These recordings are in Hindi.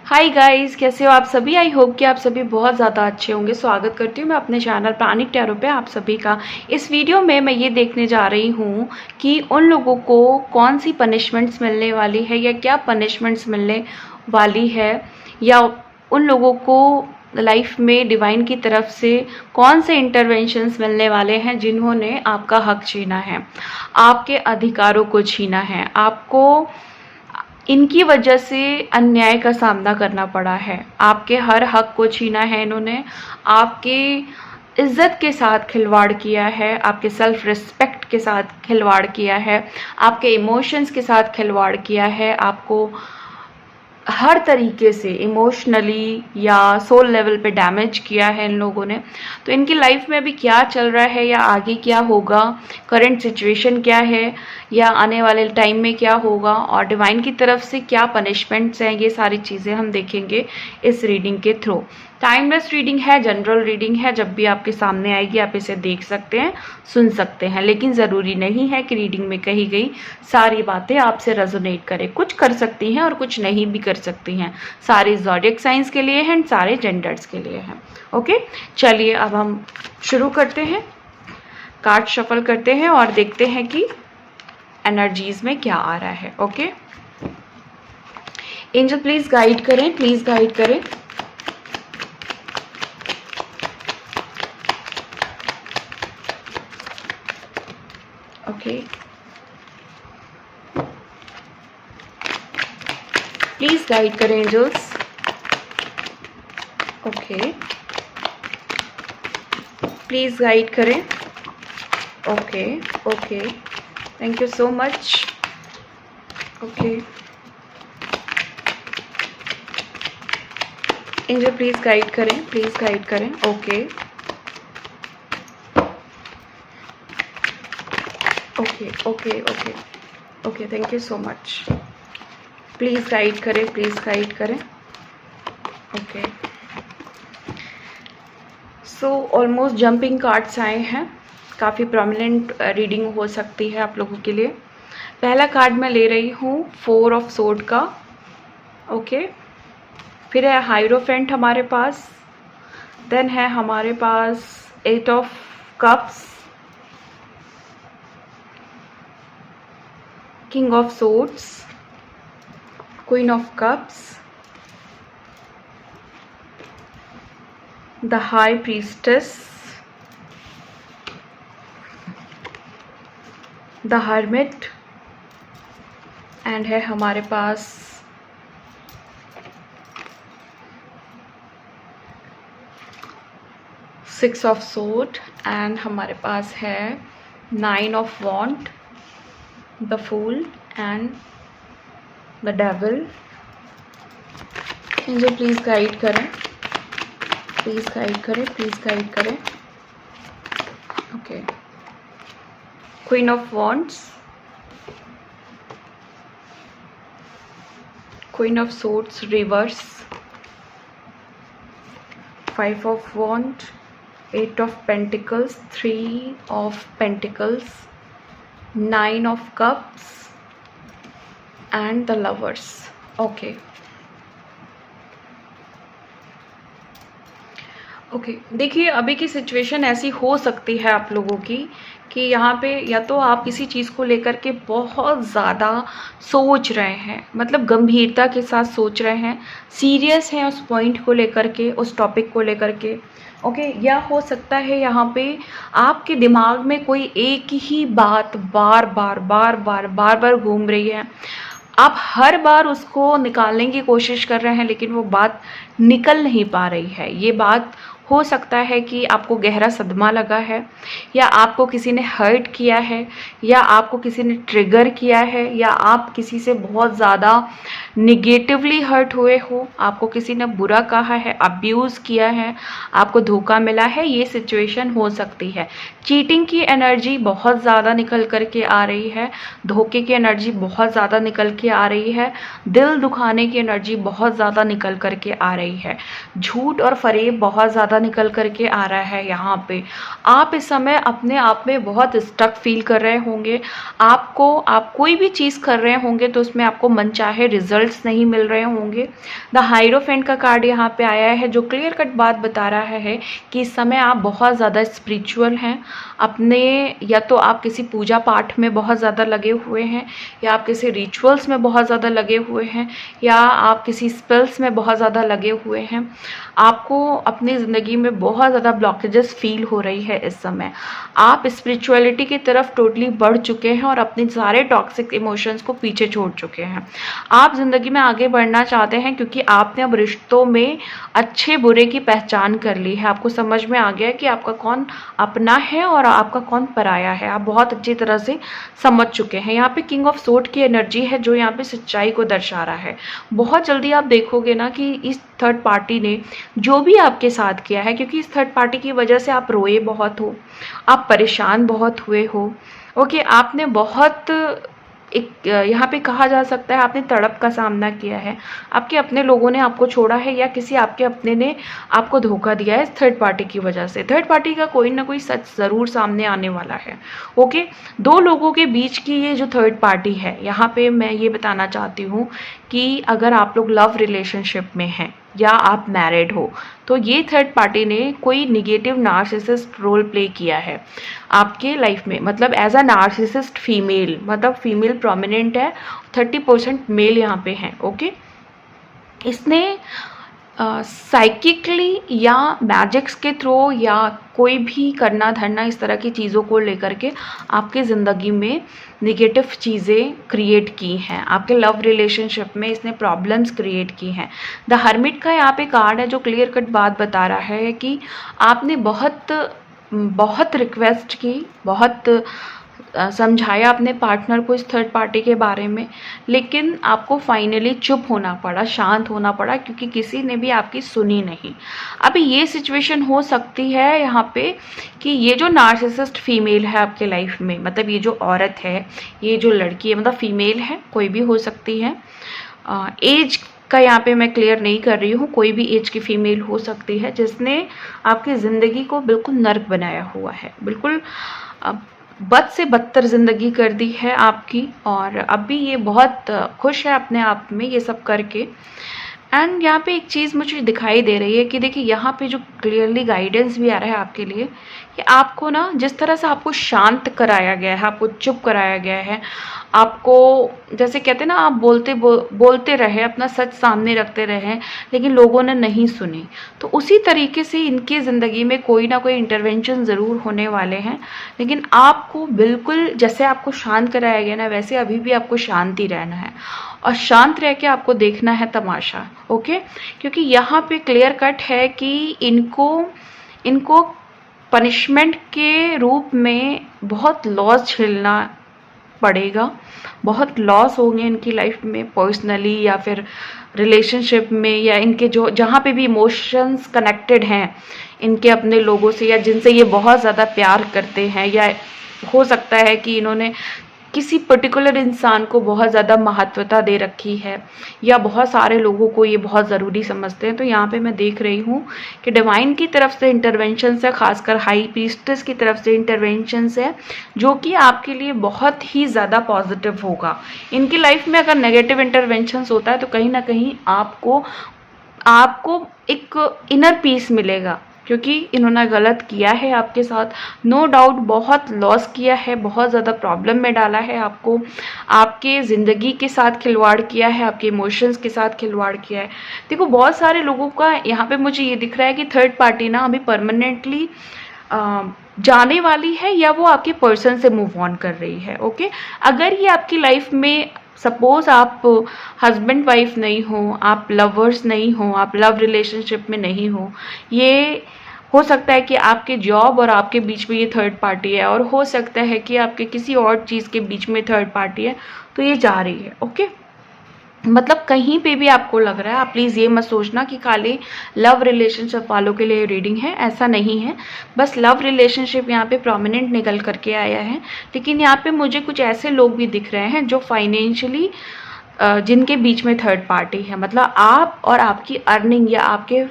हाय गाइस, कैसे हो आप सभी। आई होप कि आप सभी बहुत ज़्यादा अच्छे होंगे। स्वागत करती हूँ मैं अपने चैनल प्राणिक टैरो पे आप सभी का। इस वीडियो में मैं ये देखने जा रही हूँ कि उन लोगों को कौन सी पनिशमेंट्स मिलने वाली है या क्या पनिशमेंट्स मिलने वाली है, या उन लोगों को लाइफ में डिवाइन की तरफ से कौन से इंटरवेंशंस मिलने वाले हैं जिन्होंने आपका हक छीना है, आपके अधिकारों को छीना है, आपको इनकी वजह से अन्याय का सामना करना पड़ा है, आपके हर हक को छीना है इन्होंने, आपके इज्जत के साथ खिलवाड़ किया है, आपके सेल्फ रिस्पेक्ट के साथ खिलवाड़ किया है, आपके इमोशंस के साथ खिलवाड़ किया है, आपको हर तरीके से इमोशनली या सोल लेवल पे डैमेज किया है इन लोगों ने। तो इनकी लाइफ में अभी क्या चल रहा है या आगे क्या होगा, करंट सिचुएशन क्या है या आने वाले टाइम में क्या होगा, और डिवाइन की तरफ से क्या पनिशमेंट्स हैं, ये सारी चीज़ें हम देखेंगे इस रीडिंग के थ्रू। टाइमलेस रीडिंग है, जनरल रीडिंग है, जब भी आपके सामने आएगी आप इसे देख सकते हैं, सुन सकते हैं, लेकिन ज़रूरी नहीं है कि रीडिंग में कही गई सारी बातें आपसे रेजोनेट करें। कुछ कर सकती हैं और कुछ नहीं भी कर सकती हैं। सारे ज़ोडिएक साइंस के लिए हैं, सारे जेंडर्स के लिए हैं। ओके, चलिए अब हम शुरू करते हैं, कार्ड शफल करते हैं और देखते हैं कि एनर्जीज में क्या आ रहा है। ओके, एंजल प्लीज गाइड करें, प्लीज गाइड करें। ओके, प्लीज गाइड करें एंजल्स। ओके, प्लीज गाइड करें। Okay okay, thank you so much. Okay, angel please guide करें, प्लीज गाइड करें। Okay okay okay okay okay, thank you so much. Please guide करें, प्लीज़ गाइड करें। Okay, so almost jumping cards आए हैं, काफ़ी प्रोमिनेंट रीडिंग हो सकती है आप लोगों के लिए। पहला कार्ड मैं ले रही हूँ 4 ऑफ सोर्ड का। ओके, फिर है हाइरोफेंट हमारे पास, देन है हमारे पास 8 of cups, king of swords, queen of cups, the high priestess, the hermit, and है हमारे पास सिक्स ऑफ सोर्ड, एंड हमारे पास है 9 of wand, the fool and the devil. Angel please guide करें, प्लीज गाइड करें, प्लीज गाइड करें। Okay, queen of wands, queen of swords reverse, 5 of wand, 8 of pentacles, 3 of pentacles, 9 of cups and the lovers. Okay okay, देखिए अभी की सिचुएशन ऐसी हो सकती है आप लोगों की कि यहाँ पे या तो आप किसी चीज़ को लेकर के बहुत ज़्यादा सोच रहे हैं, मतलब गंभीरता के साथ सोच रहे हैं, सीरियस हैं उस पॉइंट को लेकर के, उस टॉपिक को लेकर के। ओके, या हो सकता है यहाँ पे आपके दिमाग में कोई एक ही बात बार बार बार बार बार बार घूम रही है, आप हर बार उसको निकालने की कोशिश कर रहे हैं लेकिन वो बात निकल नहीं पा रही है। ये बात हो सकता है कि आपको गहरा सदमा लगा है, या आपको किसी ने हर्ट किया है, या आपको किसी ने ट्रिगर किया है, या आप किसी से बहुत ज़्यादा निगेटिवली हर्ट हुए हो, आपको किसी ने बुरा कहा है, अब्यूज़ किया है, आपको धोखा मिला है, ये सिचुएशन हो सकती है। चीटिंग की एनर्जी बहुत ज़्यादा निकल कर के आ रही है, धोखे की एनर्जी बहुत ज़्यादा निकल के आ रही है, दिल दुखाने की एनर्जी बहुत ज़्यादा निकल कर के आ रही है, झूठ और फरेब बहुत ज़्यादा ज़्यादा निकल करके आ रहा है यहाँ पे। आप इस समय अपने आप में बहुत स्टक फील कर रहे होंगे। आप कोई भी चीज़ कर रहे होंगे तो उसमें आपको मनचाहे रिजल्ट्स नहीं मिल रहे होंगे। द हाइरोफेंट का कार्ड यहाँ पे आया है जो क्लियर कट बात बता रहा है कि इस समय आप बहुत ज़्यादा स्पिरिचुअल हैं। अपने या तो आप किसी पूजा पाठ में बहुत ज़्यादा लगे हुए हैं, या आप किसी रिचुअल्स में बहुत ज़्यादा लगे हुए हैं, या आप किसी स्पेल्स में बहुत ज़्यादा लगे हुए हैं। आपको अपनी ज़िंदगी में बहुत ज़्यादा ब्लॉकेजेस फील हो रही है इस समय। आप स्पिरिचुअलिटी की तरफ टोटली बढ़ चुके हैं और अपने सारे टॉक्सिक इमोशंस को पीछे छोड़ चुके हैं। आप ज़िंदगी में आगे बढ़ना चाहते हैं क्योंकि आपने अब रिश्तों में अच्छे बुरे की पहचान कर ली है। आपको समझ में आ गया कि आपका कौन अपना है और आपका कौन पराया है। आप बहुत अच्छी तरह से समझ चुके हैं। यहाँ पे किंग ऑफ सोर्ड की एनर्जी है जो यहाँ पे सच्चाई को दर्शा रहा है। बहुत जल्दी आप देखोगे ना कि इस थर्ड पार्टी ने जो भी आपके साथ किया है, क्योंकि इस थर्ड पार्टी की वजह से आप रोए बहुत हो, आप परेशान बहुत हुए हो। ओके, आपने बहुत एक यहाँ पे कहा जा सकता है आपने तड़प का सामना किया है। आपके अपने लोगों ने आपको छोड़ा है या किसी आपके अपने ने आपको धोखा दिया है इस थर्ड पार्टी की वजह से। थर्ड पार्टी का कोई ना कोई सच ज़रूर सामने आने वाला है। ओके, दो लोगों के बीच की ये जो थर्ड पार्टी है, यहाँ पे मैं ये बताना चाहती हूँ कि अगर आप लोग लव रिलेशनशिप में हैं या आप मैरिड हो तो ये थर्ड पार्टी ने कोई निगेटिव नार्सिसिस्ट रोल प्ले किया है आपके लाइफ में। मतलब एज अ नार्सिसिस्ट फीमेल, मतलब फीमेल प्रोमिनेंट है, 30% मेल यहाँ पे हैं। ओके, इसने साइकिकली या मैजिक्स के थ्रू या कोई भी करना धरना इस तरह की चीज़ों को लेकर के आपकी ज़िंदगी में निगेटिव चीज़ें क्रिएट की हैं। आपके लव रिलेशनशिप में इसने प्रॉब्लम्स क्रिएट की हैं। द हर्मिट का यहाँ पे कार्ड है जो क्लियर कट बात बता रहा है कि आपने बहुत रिक्वेस्ट की, बहुत समझाया अपने पार्टनर को इस थर्ड पार्टी के बारे में, लेकिन आपको फाइनली चुप होना पड़ा, शांत होना पड़ा, क्योंकि किसी ने भी आपकी सुनी नहीं। अभी ये सिचुएशन हो सकती है यहाँ पे कि ये जो नार्सिसिस्ट फीमेल है आपके लाइफ में, मतलब ये जो औरत है, ये जो लड़की है, मतलब फीमेल है, कोई भी हो सकती है। एज का यहाँ पे मैं क्लियर नहीं कर रही हूँ, कोई भी एज की फीमेल हो सकती है जिसने आपकी ज़िंदगी को बिल्कुल नर्क बनाया हुआ है, बिल्कुल बद से बदतर ज़िंदगी कर दी है आपकी। और अभी ये बहुत खुश है अपने आप में ये सब करके। एंड यहाँ पे एक चीज़ मुझे दिखाई दे रही है कि देखिए यहाँ पे जो क्लियरली गाइडेंस भी आ रहा है आपके लिए कि आपको ना जिस तरह से आपको शांत कराया गया है, आपको चुप कराया गया है, आपको जैसे कहते हैं ना आप बोलते रहे, अपना सच सामने रखते रहे, लेकिन लोगों ने नहीं सुनी, तो उसी तरीके से इनकी ज़िंदगी में कोई ना कोई इंटरवेंशन ज़रूर होने वाले हैं। लेकिन आपको बिल्कुल जैसे आपको शांत कराया गया ना, वैसे अभी भी आपको शांति रहना है और शांत रह के आपको देखना है तमाशा। ओके, क्योंकि यहाँ पे क्लियर कट है कि इनको पनिशमेंट के रूप में बहुत लॉस झेलना पड़ेगा, बहुत लॉस होंगे इनकी लाइफ में, पर्सनली या फिर रिलेशनशिप में, या इनके जो जहाँ पे भी इमोशंस कनेक्टेड हैं इनके अपने लोगों से या जिनसे ये बहुत ज़्यादा प्यार करते हैं, या हो सकता है कि इन्होंने किसी पर्टिकुलर इंसान को बहुत ज़्यादा महत्वता दे रखी है, या बहुत सारे लोगों को ये बहुत ज़रूरी समझते हैं। तो यहाँ पे मैं देख रही हूँ कि डिवाइन की तरफ से इंटरवेंशन है, खासकर हाई प्रीस्टेस की तरफ से इंटरवेंशन है, जो कि आपके लिए बहुत ही ज़्यादा पॉजिटिव होगा। इनकी लाइफ में अगर नेगेटिव इंटरवेंशन होता है तो कहीं ना कहीं आपको एक इनर पीस मिलेगा, क्योंकि इन्होंने गलत किया है आपके साथ, नो डाउट बहुत लॉस किया है, बहुत ज़्यादा प्रॉब्लम में डाला है आपको, आपके ज़िंदगी के साथ खिलवाड़ किया है, आपके इमोशंस के साथ खिलवाड़ किया है। देखो बहुत सारे लोगों का यहाँ पे मुझे ये दिख रहा है कि थर्ड पार्टी ना अभी परमानेंटली जाने वाली है, या वो आपके पर्सन से मूव ऑन कर रही है। ओके, अगर ये आपकी लाइफ में सपोज आप हस्बैंड वाइफ नहीं हो, आप लवर्स नहीं हो, आप लव रिलेशनशिप में नहीं हो, ये हो सकता है कि आपके जॉब और आपके बीच में ये थर्ड पार्टी है, और हो सकता है कि आपके किसी और चीज़ के बीच में थर्ड पार्टी है, तो ये जा रही है। ओके, मतलब कहीं पे भी आपको लग रहा है, आप प्लीज़ ये मत सोचना कि खाली लव रिलेशनशिप वालों के लिए रीडिंग है, ऐसा नहीं है। बस लव रिलेशनशिप यहाँ पे प्रोमिनेंट निकल करके आया है, लेकिन यहाँ पे मुझे कुछ ऐसे लोग भी दिख रहे हैं जो फाइनेंशियली जिनके बीच में थर्ड पार्टी है, मतलब आप और आपकी अर्निंग या आपके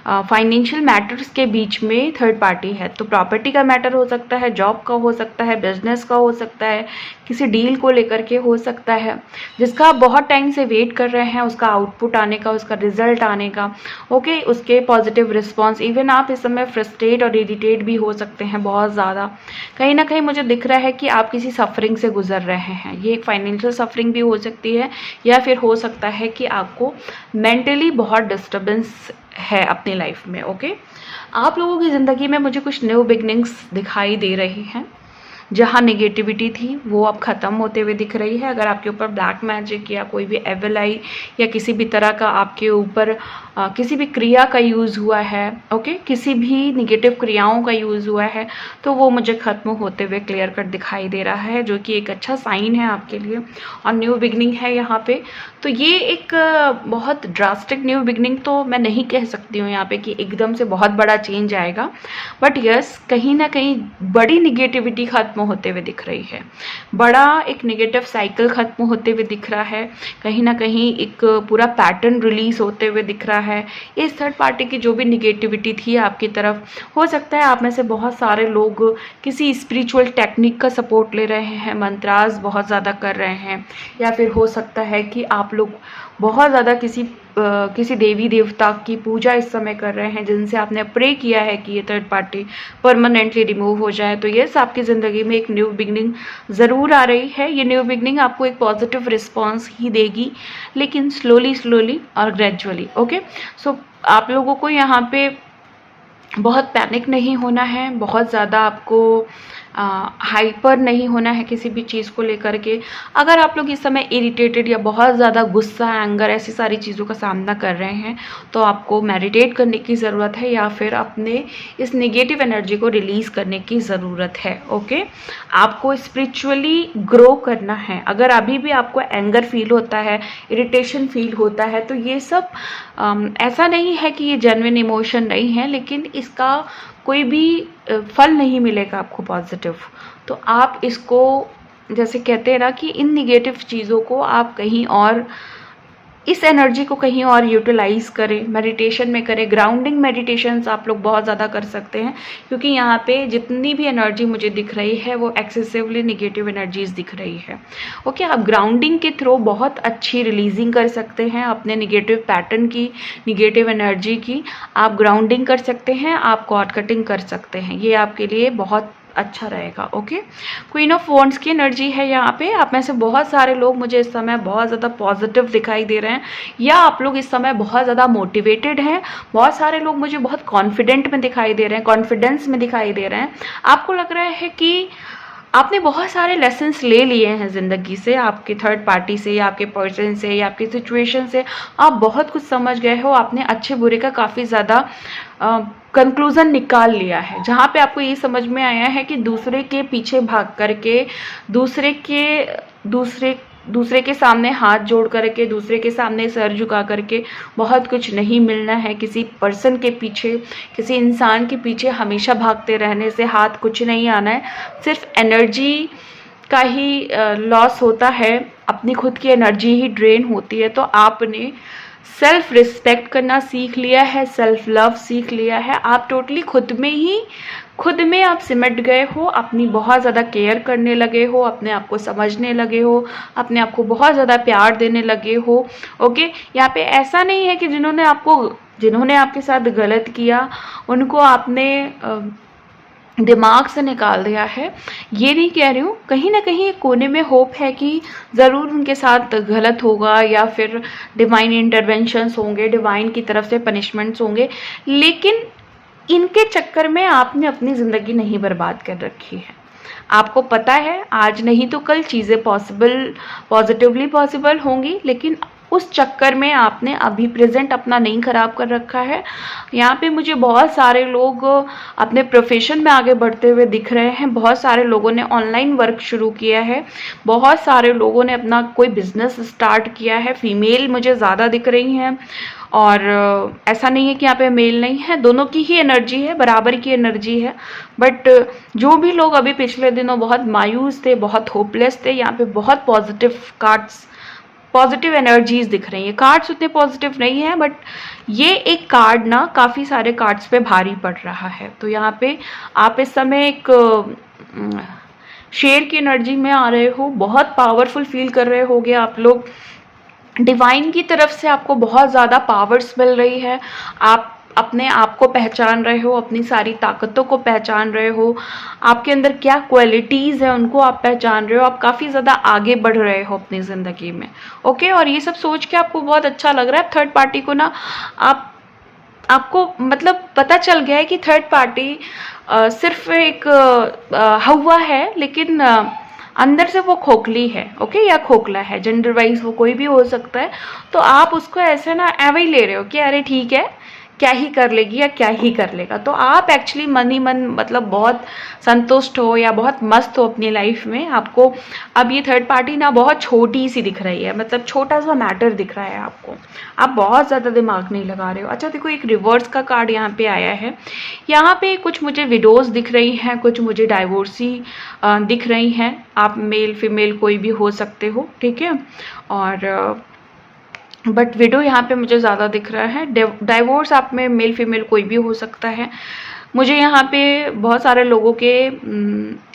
फाइनेंशियल मैटर्स के बीच में थर्ड पार्टी है। तो प्रॉपर्टी का मैटर हो सकता है, जॉब का हो सकता है, बिजनेस का हो सकता है, किसी डील को लेकर के हो सकता है, जिसका आप बहुत टाइम से वेट कर रहे हैं, उसका आउटपुट आने का, उसका रिजल्ट आने का, ओके, उसके पॉजिटिव रिस्पॉन्स। इवन आप इस समय फ्रस्ट्रेट और इरिटेट भी हो सकते हैं बहुत ज़्यादा। कहीं ना कहीं मुझे दिख रहा है कि आप किसी सफरिंग से गुजर रहे हैं। ये एक फाइनेंशियल सफरिंग भी हो सकती है, या फिर हो सकता है कि आपको मेंटली बहुत डिस्टर्बेंस है अपनी लाइफ में। ओके, आप लोगों की ज़िंदगी में मुझे कुछ न्यू बिगनिंग्स दिखाई दे रही हैं। जहाँ नेगेटिविटी थी वो अब ख़त्म होते हुए दिख रही है। अगर आपके ऊपर ब्लैक मैजिक या कोई भी एविल आई या किसी भी तरह का आपके ऊपर किसी भी क्रिया का यूज़ हुआ है, ओके, किसी भी निगेटिव क्रियाओं का यूज़ हुआ है, तो वो मुझे ख़त्म होते हुए क्लियर कट दिखाई दे रहा है, जो कि एक अच्छा साइन है आपके लिए। और न्यू बिगनिंग है यहाँ पे। तो ये एक बहुत ड्रास्टिक न्यू बिगनिंग तो मैं नहीं कह सकती हूँ यहाँ पे कि एकदम से बहुत बड़ा चेंज आएगा, बट यस, कहीं ना कहीं बड़ी निगेटिविटी खत्म होते हुए दिख रही है। बड़ा एक नेगेटिव साइकिल खत्म होते हुए दिख रहा है। कहीं ना कहीं एक पूरा पैटर्न रिलीज होते हुए दिख रहा है। इस थर्ड पार्टी की जो भी निगेटिविटी थी आपकी तरफ, हो सकता है आप में से बहुत सारे लोग किसी स्पिरिचुअल टेक्निक का सपोर्ट ले रहे हैं, मंत्रास बहुत ज़्यादा कर रहे हैं, या फिर हो सकता है कि आप लोग बहुत ज़्यादा किसी देवी देवता की पूजा इस समय कर रहे हैं, जिनसे आपने प्रे किया है कि ये थर्ड पार्टी परमानेंटली रिमूव हो जाए। तो यस, आपकी ज़िंदगी में एक न्यू बिगनिंग ज़रूर आ रही है। ये न्यू बिगनिंग आपको एक पॉजिटिव रिस्पॉन्स ही देगी, लेकिन स्लोली और ग्रेजुअली। ओके, सो आप लोगों को यहाँ पे बहुत पैनिक नहीं होना है, बहुत ज़्यादा आपको हाइपर नहीं होना है किसी भी चीज़ को लेकर के। अगर आप लोग इस समय इरिटेटेड या बहुत ज़्यादा गुस्सा, एंगर, ऐसी सारी चीज़ों का सामना कर रहे हैं, तो आपको मेडिटेट करने की ज़रूरत है, या फिर अपने इस नेगेटिव एनर्जी को रिलीज़ करने की ज़रूरत है। ओके, आपको स्पिरिचुअली ग्रो करना है। अगर अभी भी आपको एंगर फील होता है, इरिटेशन फील होता है, तो ये सब ऐसा नहीं है कि ये जेन्युइन इमोशन नहीं है, लेकिन इसका कोई भी फल नहीं मिलेगा आपको पॉजिटिव। तो आप इसको, जैसे कहते हैं ना कि इन निगेटिव चीज़ों को आप कहीं और, इस एनर्जी को कहीं और यूटिलाइज करें, मेडिटेशन में करें। ग्राउंडिंग मेडिटेशंस आप लोग बहुत ज़्यादा कर सकते हैं, क्योंकि यहाँ पे जितनी भी एनर्जी मुझे दिख रही है वो एक्सेसिवली निगेटिव एनर्जीज दिख रही है। ओके, आप ग्राउंडिंग के थ्रू बहुत अच्छी रिलीजिंग कर सकते हैं अपने निगेटिव पैटर्न की, निगेटिव एनर्जी की। आप ग्राउंडिंग कर सकते हैं, आप कॉर्ड कटिंग कर सकते हैं, ये आपके लिए बहुत अच्छा रहेगा। ओके, क्वीन ऑफ वॉन्ड्स की एनर्जी है यहाँ पे। आप में से बहुत सारे लोग मुझे इस समय बहुत ज़्यादा पॉजिटिव दिखाई दे रहे हैं, या आप लोग इस समय बहुत ज़्यादा मोटिवेटेड हैं। बहुत सारे लोग मुझे बहुत कॉन्फिडेंट में दिखाई दे रहे हैं, कॉन्फिडेंस में दिखाई दे रहे हैं। आपको लग रहा है कि आपने बहुत सारे लेसन्स ले लिए हैं ज़िंदगी से, आपके थर्ड पार्टी से, या आपके पर्सन से, या आपकी सिचुएशन से। आप बहुत कुछ समझ गए हो, आपने अच्छे बुरे का काफ़ी ज़्यादा कंक्लूज़न निकाल लिया है, जहाँ पे आपको ये समझ में आया है कि दूसरे के पीछे भाग करके, दूसरे के सामने हाथ जोड़ करके, दूसरे के सामने सर झुका करके बहुत कुछ नहीं मिलना है। किसी पर्सन के पीछे, किसी इंसान के पीछे हमेशा भागते रहने से हाथ कुछ नहीं आना है। सिर्फ एनर्जी का ही लॉस होता है, अपनी खुद की एनर्जी ही ड्रेन होती है। तो आपने सेल्फ रिस्पेक्ट करना सीख लिया है, सेल्फ लव सीख लिया है। आप टोटली खुद में आप सिमट गए हो, अपनी बहुत ज़्यादा केयर करने लगे हो, अपने आप को समझने लगे हो, अपने आप को बहुत ज़्यादा प्यार देने लगे हो। ओके, यहाँ पे ऐसा नहीं है कि जिन्होंने आपके साथ गलत किया उनको आपने दिमाग से निकाल दिया है, ये नहीं कह रही हूँ। कहीं ना कहीं एक कोने में होप है कि ज़रूर उनके साथ गलत होगा, या फिर डिवाइन इंटरवेंशंस होंगे, डिवाइन की तरफ से पनिशमेंट्स होंगे, लेकिन इनके चक्कर में आपने अपनी ज़िंदगी नहीं बर्बाद कर रखी है। आपको पता है आज नहीं तो कल चीज़ें पॉजिटिवली पॉसिबल होंगी, लेकिन उस चक्कर में आपने अभी प्रेजेंट अपना नहीं खराब कर रखा है। यहाँ पे मुझे बहुत सारे लोग अपने प्रोफेशन में आगे बढ़ते हुए दिख रहे हैं। बहुत सारे लोगों ने ऑनलाइन वर्क शुरू किया है, बहुत सारे लोगों ने अपना कोई बिजनेस स्टार्ट किया है। फीमेल मुझे ज़्यादा दिख रही हैं, और ऐसा नहीं है कि यहाँ पे मेल नहीं है, दोनों की ही एनर्जी है, बराबर की एनर्जी है। बट जो भी लोग अभी पिछले दिनों बहुत मायूस थे, बहुत होपलेस थे, यहाँ पे बहुत पॉजिटिव कार्ड्स पॉजिटिव एनर्जीज दिख रही है। कार्ड्स उतने पॉजिटिव नहीं है, बट ये एक कार्ड ना काफ़ी सारे कार्ड्स पे भारी पड़ रहा है। तो यहाँ पे आप इस समय एक शेर की एनर्जी में आ रहे हो, बहुत पावरफुल फील कर रहे होगे आप लोग। डिवाइन की तरफ से आपको बहुत ज़्यादा पावर्स मिल रही है। आप अपने आप को पहचान रहे हो, अपनी सारी ताकतों को पहचान रहे हो, आपके अंदर क्या क्वालिटीज़ है उनको आप पहचान रहे हो। आप काफ़ी ज़्यादा आगे बढ़ रहे हो अपनी ज़िंदगी में। ओके, और ये सब सोच के आपको बहुत अच्छा लग रहा है। थर्ड पार्टी को ना आपको मतलब पता चल गया है कि थर्ड पार्टी सिर्फ एक हवा है, लेकिन अंदर से वो खोखली है। ओके, या खोखला है, जेंडर वाइज वो कोई भी हो सकता है। तो आप उसको ऐसे ना एवे ही ले रहे हो कि अरे ठीक है, क्या ही कर लेगी या क्या ही कर लेगा। तो आप एक्चुअली मन ही मन मतलब बहुत संतुष्ट हो या बहुत मस्त हो अपनी लाइफ में। आपको अब ये थर्ड पार्टी ना बहुत छोटी सी दिख रही है, मतलब छोटा सा मैटर दिख रहा है आपको। आप बहुत ज़्यादा दिमाग नहीं लगा रहे हो। अच्छा देखो, एक रिवर्स का कार्ड यहाँ पे आया है। यहाँ पे कुछ मुझे विडोज दिख रही हैं, कुछ मुझे डाइवोर्सी दिख रही हैं। आप मेल फीमेल कोई भी हो सकते हो, ठीक है। और बट विडो यहाँ पे मुझे ज़्यादा दिख रहा है। डाइवोर्स आप में मेल फीमेल कोई भी हो सकता है। मुझे यहाँ पे बहुत सारे लोगों के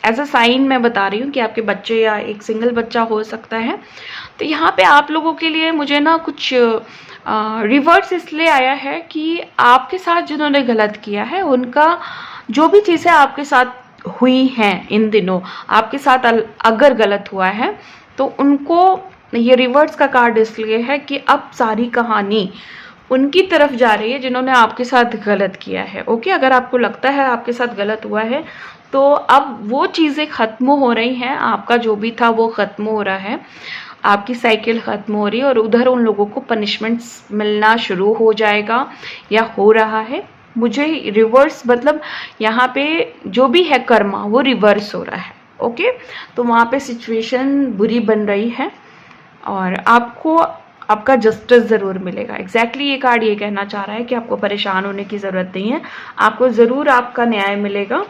एज अ साइन मैं बता रही हूँ कि आपके बच्चे या एक सिंगल बच्चा हो सकता है। तो यहाँ पे आप लोगों के लिए मुझे ना कुछ रिवर्स इसलिए आया है कि आपके साथ जिन्होंने गलत किया है उनका जो भी चीज़ें आपके साथ हुई हैं इन दिनों, आपके साथ अगर गलत हुआ है तो उनको ये रिवर्स का कार्ड इसलिए है कि अब सारी कहानी उनकी तरफ जा रही है जिन्होंने आपके साथ गलत किया है। ओके, अगर आपको लगता है आपके साथ गलत हुआ है तो अब वो चीज़ें ख़त्म हो रही हैं, आपका जो भी था वो ख़त्म हो रहा है, आपकी साइकिल ख़त्म हो रही है और उधर उन लोगों को पनिशमेंट्स मिलना शुरू हो जाएगा या हो रहा है। मुझे रिवर्स मतलब यहाँ पे जो भी है कर्मा वो रिवर्स हो रहा है। ओके, तो वहाँ पे सिचुएशन बुरी बन रही है और आपको आपका जस्टिस ज़रूर मिलेगा। एग्जैक्टली ये कार्ड ये कहना चाह रहा है कि आपको परेशान होने की ज़रूरत नहीं है, आपको ज़रूर आपका न्याय मिलेगा।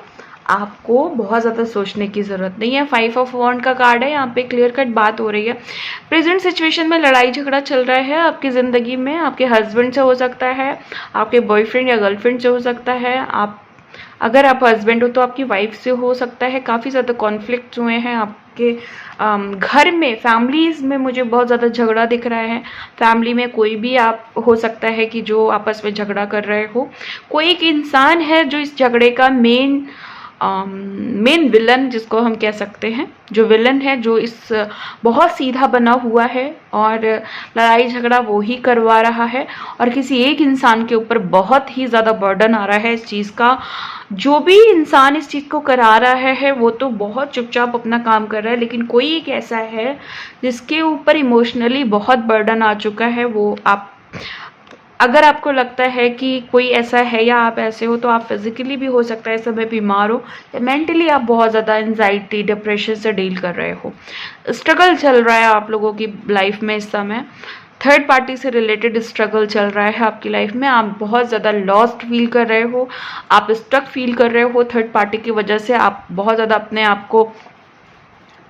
आपको बहुत ज़्यादा सोचने की ज़रूरत नहीं है। 5 ऑफ वॉन्ड का कार्ड है, यहाँ पे क्लियर कट बात हो रही है। प्रेजेंट सिचुएशन में लड़ाई झगड़ा चल रहा है आपकी ज़िंदगी में, आपके हस्बैंड से हो सकता है, आपके बॉयफ्रेंड या गर्लफ्रेंड से हो सकता है, आप अगर आप हस्बैंड हो तो आपकी वाइफ से हो सकता है। काफ़ी ज़्यादा कॉन्फ्लिक्ट हुए हैं आपके घर में, फैमिलीज़ में मुझे बहुत ज़्यादा झगड़ा दिख रहा है। फैमिली में कोई भी आप हो सकता है कि जो आपस में झगड़ा कर रहे हो। कोई एक इंसान है जो इस झगड़े का मेन विलन जिसको हम कह सकते हैं, जो विलन है, जो इस बहुत सीधा बना हुआ है और लड़ाई झगड़ा वो ही करवा रहा है और किसी एक इंसान के ऊपर बहुत ही ज़्यादा बर्डन आ रहा है इस चीज़ का। जो भी इंसान इस चीज़ को करा रहा है वो तो बहुत चुपचाप अपना काम कर रहा है, लेकिन कोई एक ऐसा है जिसके ऊपर इमोशनली बहुत बर्डन आ चुका है। वो आप अगर आपको लगता है कि कोई ऐसा है या आप ऐसे हो तो आप फिजिकली भी हो सकता है समय बीमार हो, मेंटली आप बहुत ज़्यादा एंजाइटी डिप्रेशन से डील कर रहे हो। स्ट्रगल चल रहा है आप लोगों की लाइफ में इस समय, थर्ड पार्टी से रिलेटेड स्ट्रगल चल रहा है आपकी लाइफ में। आप बहुत ज़्यादा लॉस्ट फील कर रहे हो, आप स्टक फील कर रहे हो थर्ड पार्टी की वजह से। आप बहुत ज़्यादा अपने आप को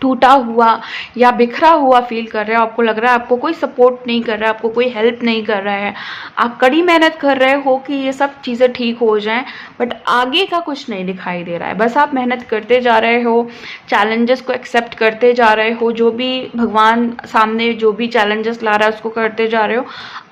टूटा हुआ या बिखरा हुआ फील कर रहे हो। आपको लग रहा है आपको कोई सपोर्ट नहीं कर रहा है, आपको कोई हेल्प नहीं कर रहा है। आप कड़ी मेहनत कर रहे हो कि ये सब चीज़ें ठीक हो जाएं, बट आगे का कुछ नहीं दिखाई दे रहा है। बस आप मेहनत करते जा रहे हो, चैलेंजेस को एक्सेप्ट करते जा रहे हो, जो भी भगवान सामने जो भी चैलेंजेस ला रहा है उसको करते जा रहे हो।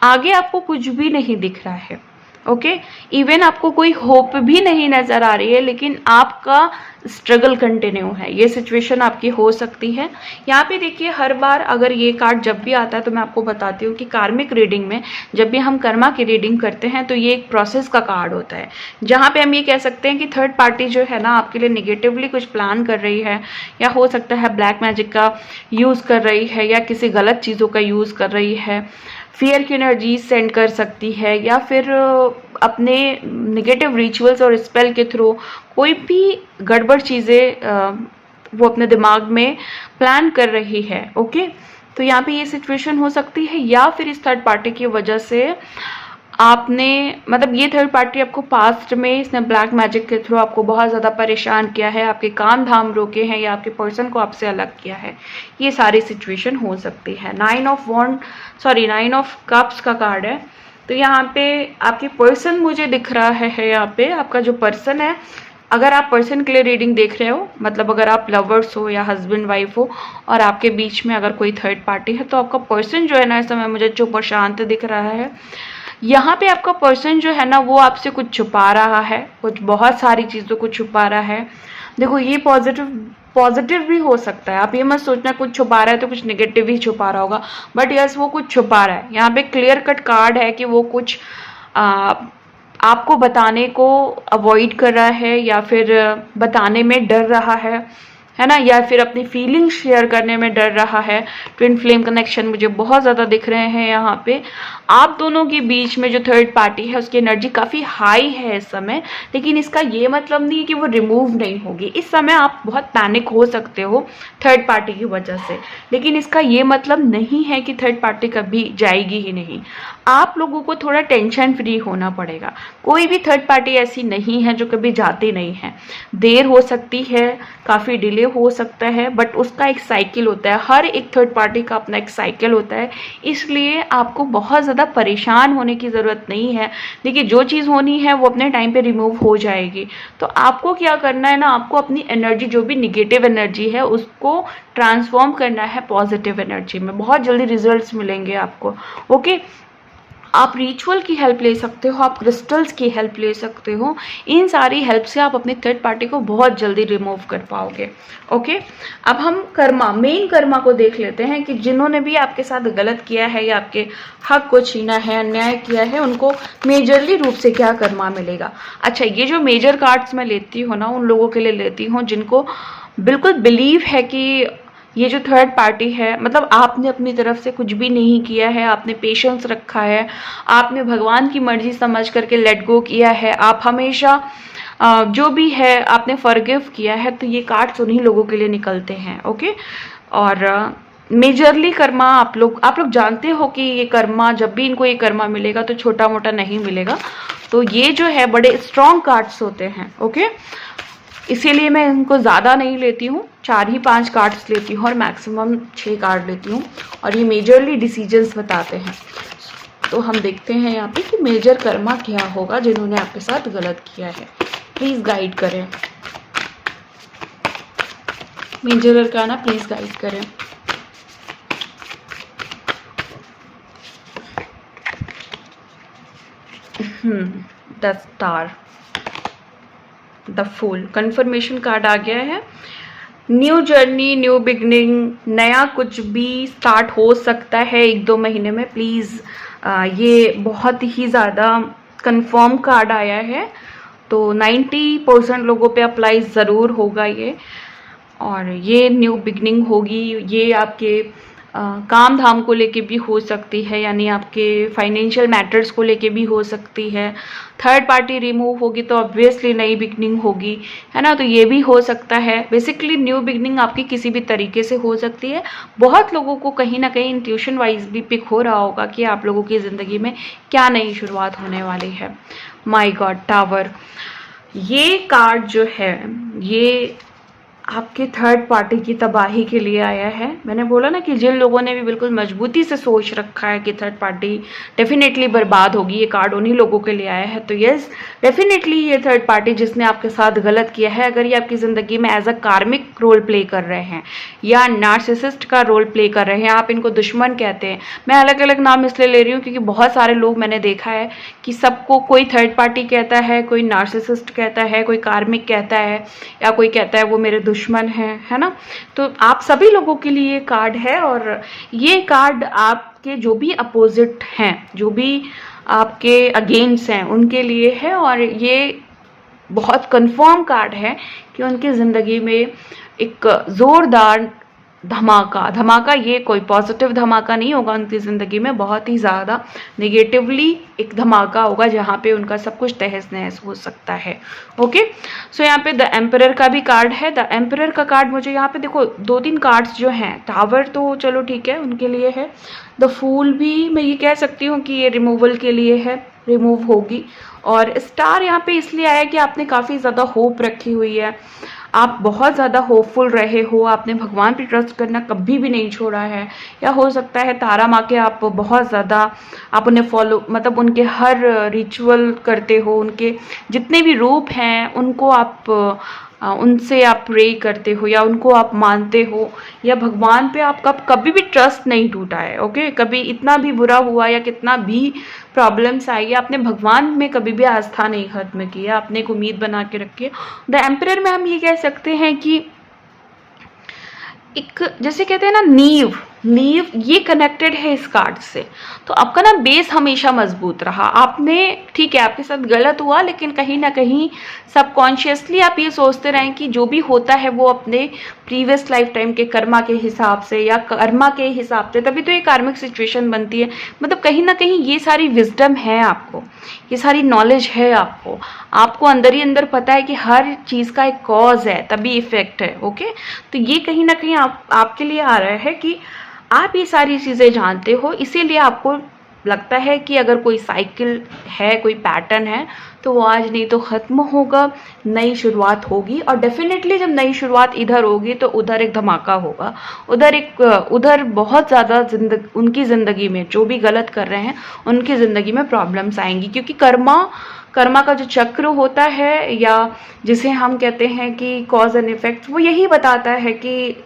आगे आपको कुछ भी नहीं दिख रहा है। ओके, इवन आपको कोई होप भी नहीं नज़र आ रही है, लेकिन आपका स्ट्रगल कंटिन्यू है। ये सिचुएशन आपकी हो सकती है। यहाँ पे देखिए, हर बार अगर ये कार्ड जब भी आता है तो मैं आपको बताती हूँ कि कार्मिक रीडिंग में जब भी हम कर्मा की रीडिंग करते हैं तो ये एक प्रोसेस का कार्ड होता है, जहाँ पे हम ये कह सकते हैं कि थर्ड पार्टी जो है ना आपके लिए निगेटिवली कुछ प्लान कर रही है, या हो सकता है ब्लैक मैजिक का यूज़ कर रही है, या किसी गलत चीज़ों का यूज़ कर रही है, फियर की एनर्जी सेंड कर सकती है, या फिर अपने नेगेटिव रिचुअल्स और स्पेल के थ्रू कोई भी गड़बड़ चीज़ें वो अपने दिमाग में प्लान कर रही है। ओके, तो यहाँ पे ये सिचुएशन हो सकती है, या फिर इस थर्ड पार्टी की वजह से आपने मतलब ये थर्ड पार्टी आपको पास्ट में इसने ब्लैक मैजिक के थ्रू आपको बहुत ज़्यादा परेशान किया है, आपके काम धाम रोके हैं या आपके पर्सन को आपसे अलग किया है, ये सारी सिचुएशन हो सकती है। 9 ऑफ कप्स का कार्ड है। तो यहाँ पे आपके पर्सन मुझे दिख रहा है, यहाँ पे आपका जो पर्सन है, अगर आप पर्सन के लिए रीडिंग देख रहे हो, मतलब अगर आप लवर्स हो या हस्बैंड वाइफ हो और आपके बीच में अगर कोई थर्ड पार्टी है, तो आपका पर्सन जो है ना इस समय मुझे चुप और शांत दिख रहा है। यहाँ पे आपका पर्सन जो है ना वो आपसे कुछ छुपा रहा है, कुछ बहुत सारी चीज़ों को छुपा रहा है। देखो ये पॉजिटिव भी हो सकता है, आप ये मत सोचना कुछ छुपा रहा है तो कुछ नेगेटिव ही छुपा रहा होगा, बट यस वो कुछ छुपा रहा है। यहाँ पे क्लियर कट कार्ड है कि वो कुछ आपको बताने को अवॉइड कर रहा है या फिर बताने में डर रहा है ना, या फिर अपनी फीलिंग्स शेयर करने में डर रहा है। ट्विन फ्लेम कनेक्शन मुझे बहुत ज़्यादा दिख रहे हैं यहाँ पे। आप दोनों के बीच में जो थर्ड पार्टी है उसकी एनर्जी काफ़ी हाई है इस समय, लेकिन इसका ये मतलब नहीं है कि वो रिमूव नहीं होगी। इस समय आप बहुत पैनिक हो सकते हो थर्ड पार्टी की वजह से, लेकिन इसका ये मतलब नहीं है कि थर्ड पार्टी कभी जाएगी ही नहीं। आप लोगों को थोड़ा टेंशन फ्री होना पड़ेगा। कोई भी थर्ड पार्टी ऐसी नहीं है जो कभी जाती नहीं है। देर हो सकती है, काफ़ी डिले हो सकता है, बट उसका एक साइकिल होता है। हर एक थर्ड पार्टी का अपना एक साइकिल होता है, इसलिए आपको बहुत ज़्यादा परेशान होने की ज़रूरत नहीं है। देखिए जो चीज़ होनी है वो अपने टाइम पे रिमूव हो जाएगी। तो आपको क्या करना है ना, आपको अपनी एनर्जी जो भी निगेटिव एनर्जी है उसको ट्रांसफॉर्म करना है पॉजिटिव एनर्जी में। बहुत जल्दी रिजल्ट्स मिलेंगे आपको। ओके, आप रिचुअल की हेल्प ले सकते हो, आप क्रिस्टल्स की हेल्प ले सकते हो। इन सारी हेल्प से आप अपनी थर्ड पार्टी को बहुत जल्दी रिमूव कर पाओगे। ओके, अब हम कर्मा, मेन कर्मा को देख लेते हैं कि जिन्होंने भी आपके साथ गलत किया है या आपके हक को छीना है, अन्याय किया है, उनको मेजरली रूप से क्या कर्मा मिलेगा। अच्छा, ये जो मेजर कार्ड्स मैं लेती हूँ ना, उन लोगों के लिए लेती हूँ जिनको बिल्कुल बिलीव है कि ये जो थर्ड पार्टी है, मतलब आपने अपनी तरफ से कुछ भी नहीं किया है, आपने पेशेंस रखा है, आपने भगवान की मर्जी समझ करके लेट गो किया है, आप हमेशा जो भी है आपने फॉरगिव किया है, तो ये कार्ड्स उन्हीं लोगों के लिए निकलते हैं। ओके, और मेजरली कर्मा आप लोग जानते हो कि ये कर्मा, जब भी इनको ये कर्मा मिलेगा तो छोटा मोटा नहीं मिलेगा। तो ये जो है बड़े स्ट्रॉन्ग कार्ड्स होते हैं। ओके, इसीलिए मैं इनको ज़्यादा नहीं लेती हूँ, 4 ही 5 कार्ड्स लेती हूँ और मैक्सिमम 6 कार्ड लेती हूँ, और ये मेजरली डिसीजंस बताते हैं। तो हम देखते हैं यहाँ पे कि मेजर कर्मा क्या होगा जिन्होंने आपके साथ गलत किया है। प्लीज़ गाइड करें, मेजर अरकाना प्लीज़ गाइड करें। The star, the fool, confirmation card आ गया है। न्यू जर्नी, न्यू बिगनिंग, नया कुछ भी स्टार्ट हो सकता है 1-2 महीने में। प्लीज़ ये बहुत ही ज़्यादा कंफर्म कार्ड आया है, तो 90% लोगों पे अप्लाई ज़रूर होगा ये, और ये न्यू बिगनिंग होगी। ये आपके काम धाम को लेके भी हो सकती है, यानी आपके फाइनेंशियल मैटर्स को लेके भी हो सकती है। थर्ड पार्टी रिमूव होगी तो ऑब्वियसली नई बिगनिंग होगी, है ना, तो ये भी हो सकता है। बेसिकली न्यू बिगनिंग आपकी किसी भी तरीके से हो सकती है। बहुत लोगों को कहीं ना कहीं इंट्यूशन वाइज भी पिक हो रहा होगा कि आप लोगों की ज़िंदगी में क्या नई शुरुआत होने वाली है। माय गॉड, टावर, ये कार्ड जो है ये आपके थर्ड पार्टी की तबाही के लिए आया है। मैंने बोला ना कि जिन लोगों ने भी बिल्कुल मजबूती से सोच रखा है कि थर्ड पार्टी डेफिनेटली बर्बाद होगी, ये कार्ड उन्हीं लोगों के लिए आया है। तो यस, डेफिनेटली ये थर्ड पार्टी जिसने आपके साथ गलत किया है, अगर ये आपकी ज़िंदगी में एज अ कार्मिक रोल प्ले कर रहे हैं या नार्सिसिस्ट का रोल प्ले कर रहे हैं, आप इनको दुश्मन कहते हैं। मैं अलग अलग नाम इसलिए ले रही हूँ क्योंकि बहुत सारे लोग मैंने देखा है कि सबको कोई थर्ड पार्टी कहता है, कोई नार्सिसिस्ट कहता है, कोई कार्मिक कहता है, या कोई कहता है वो मेरे दुश्मन है ना। तो आप सभी लोगों के लिए कार्ड है, और ये कार्ड आपके जो भी अपोजिट हैं, जो भी आपके अगेंस्ट हैं, उनके लिए है। और ये बहुत कंफर्म कार्ड है कि उनकी ज़िंदगी में एक ज़ोरदार धमाका, ये कोई पॉजिटिव धमाका नहीं होगा उनकी ज़िंदगी में, बहुत ही ज़्यादा नेगेटिवली एक धमाका होगा जहाँ पे उनका सब कुछ तहस नहस हो सकता है। ओके, सो यहाँ पे द एम्परर का भी कार्ड है। द एम्परर का कार्ड मुझे यहाँ पे देखो 2-3 कार्ड्स जो हैं, टावर तो चलो ठीक है उनके लिए है, द फूल भी मैं ये कह सकती हूँ कि ये रिमूवल के लिए है, रिमूव होगी। और स्टार यहाँ पे इसलिए आया कि आपने काफ़ी ज़्यादा होप रखी हुई है, आप बहुत ज़्यादा होपफुल रहे हो, आपने भगवान पे ट्रस्ट करना कभी भी नहीं छोड़ा है। या हो सकता है तारा माँ के आप बहुत ज़्यादा आप उन्हें फॉलो मतलब उनके हर रिचुअल करते हो, उनके जितने भी रूप हैं उनको आप उनसे आप प्रे करते हो या उनको आप मानते हो, या भगवान पे आपका कभी भी ट्रस्ट नहीं टूटा है। ओके, कभी इतना भी बुरा हुआ या कितना भी प्रॉब्लम्स आई, आपने भगवान में कभी भी आस्था नहीं खत्म की है, आपने एक उम्मीद बना के रखी है। द एम्परर में हम ये कह सकते हैं कि एक जैसे कहते हैं ना नींव, नींव ये कनेक्टेड है इस कार्ड से। तो आपका ना बेस हमेशा मजबूत रहा। आपने ठीक है आपके साथ गलत हुआ, लेकिन कहीं ना कहीं सबकॉन्शियसली आप ये सोचते रहें कि जो भी होता है वो अपने प्रीवियस लाइफ टाइम के कर्मा के हिसाब से या कर्मा के हिसाब से, तभी तो ये कार्मिक सिचुएशन बनती है। मतलब कहीं ना कहीं ये सारी विजडम है आपको, ये सारी नॉलेज है आपको, आपको अंदर ही अंदर पता है कि हर चीज़ का एक कॉज है तभी इफेक्ट है। ओके, तो ये कहीं ना कहीं आपके लिए आ रहा है कि आप ये सारी चीज़ें जानते हो, इसीलिए आपको लगता है कि अगर कोई साइकिल है, कोई पैटर्न है, तो वो आज नहीं तो ख़त्म होगा, नई शुरुआत होगी। और डेफिनेटली जब नई शुरुआत इधर होगी तो उधर एक धमाका होगा, उधर बहुत ज़्यादा उनकी ज़िंदगी में जो भी गलत कर रहे हैं उनकी ज़िंदगी में प्रॉब्लम्स आएंगी। क्योंकि कर्मा का जो चक्र होता है, या जिसे हम कहते हैं कि कॉज एंड इफेक्ट, वो यही बताता है कि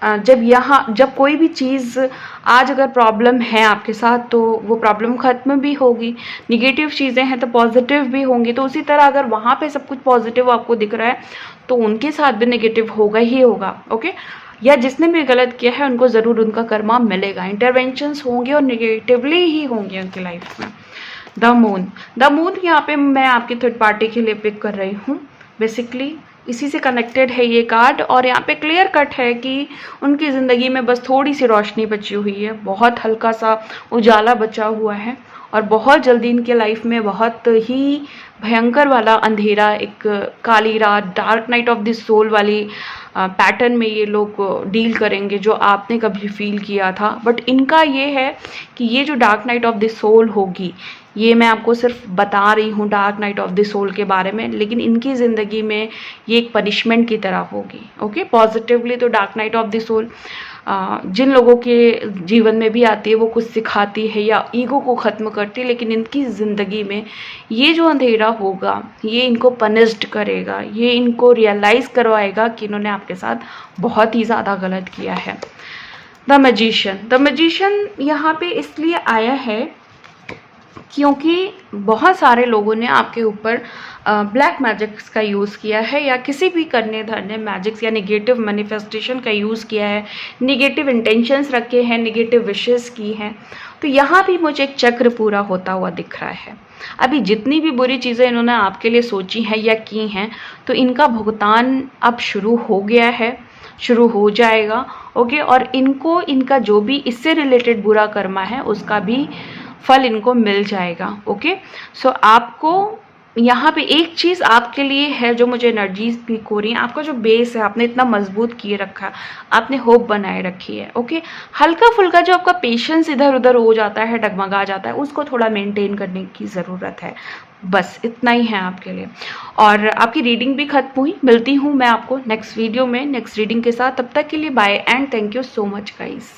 जब कोई भी चीज़ आज अगर प्रॉब्लम है आपके साथ तो वो प्रॉब्लम ख़त्म भी होगी। निगेटिव चीज़ें हैं तो पॉजिटिव भी होंगी। तो उसी तरह अगर वहाँ पे सब कुछ पॉजिटिव आपको दिख रहा है तो उनके साथ भी नेगेटिव होगा ही होगा। ओके, या जिसने भी गलत किया है उनको ज़रूर उनका कर्मा मिलेगा। इंटरवेंशंस होंगे और निगेटिवली ही होंगे उनकी लाइफ में। द मून यहाँ पे मैं आपकी थर्ड पार्टी के लिए पिक कर रही हूँ। बेसिकली इसी से कनेक्टेड है ये कार्ड, और यहाँ पे क्लियर कट है कि उनकी ज़िंदगी में बस थोड़ी सी रोशनी बची हुई है, बहुत हल्का सा उजाला बचा हुआ है, और बहुत जल्दी इनके लाइफ में बहुत ही भयंकर वाला अंधेरा, एक काली रात, dark night of the soul वाली पैटर्न में ये लोग डील करेंगे जो आपने कभी फील किया था। बट इनका ये है कि ये जो dark night of the soul होगी, ये मैं आपको सिर्फ बता रही हूँ dark night of the soul के बारे में, लेकिन इनकी ज़िंदगी में ये एक पनिशमेंट की तरह होगी। ओके, पॉजिटिवली तो dark night of the soul जिन लोगों के जीवन में भी आती है वो कुछ सिखाती है या ईगो को ख़त्म करती है, लेकिन इनकी ज़िंदगी में ये जो अंधेरा होगा ये इनको पनिश्ड करेगा, ये इनको रियलाइज़ करवाएगा कि इन्होंने आपके साथ बहुत ही ज़्यादा गलत किया है। द मैजिशियन यहाँ पे इसलिए आया है क्योंकि बहुत सारे लोगों ने आपके ऊपर ब्लैक मैजिक्स का यूज़ किया है, या किसी भी करने धरने मैजिक्स या निगेटिव मैनिफेस्टेशन का यूज़ किया है, निगेटिव इंटेंशंस रखे हैं, निगेटिव विशेस की हैं। तो यहाँ भी मुझे एक चक्र पूरा होता हुआ दिख रहा है। अभी जितनी भी बुरी चीज़ें इन्होंने आपके लिए सोची हैं या की हैं, तो इनका भुगतान अब शुरू हो गया है, शुरू हो जाएगा। ओके, और इनको इनका जो भी इससे रिलेटेड बुरा कर्मा है उसका भी फल इनको मिल जाएगा। ओके, सो आपको यहाँ पे एक चीज़ आपके लिए है जो मुझे एनर्जीज भी हो रही है, आपका जो बेस है आपने इतना मजबूत किए रखा, आपने होप बनाए रखी है। ओके, हल्का फुल्का जो आपका पेशेंस इधर उधर हो जाता है, डगमगा जाता है, उसको थोड़ा मेंटेन करने की ज़रूरत है। बस इतना ही है आपके लिए। और आपकी रीडिंग भी खत्म हुई। मिलती हूँ मैं आपको नेक्स्ट वीडियो में नेक्स्ट रीडिंग के साथ। तब तक के लिए bye and thank you so much guys.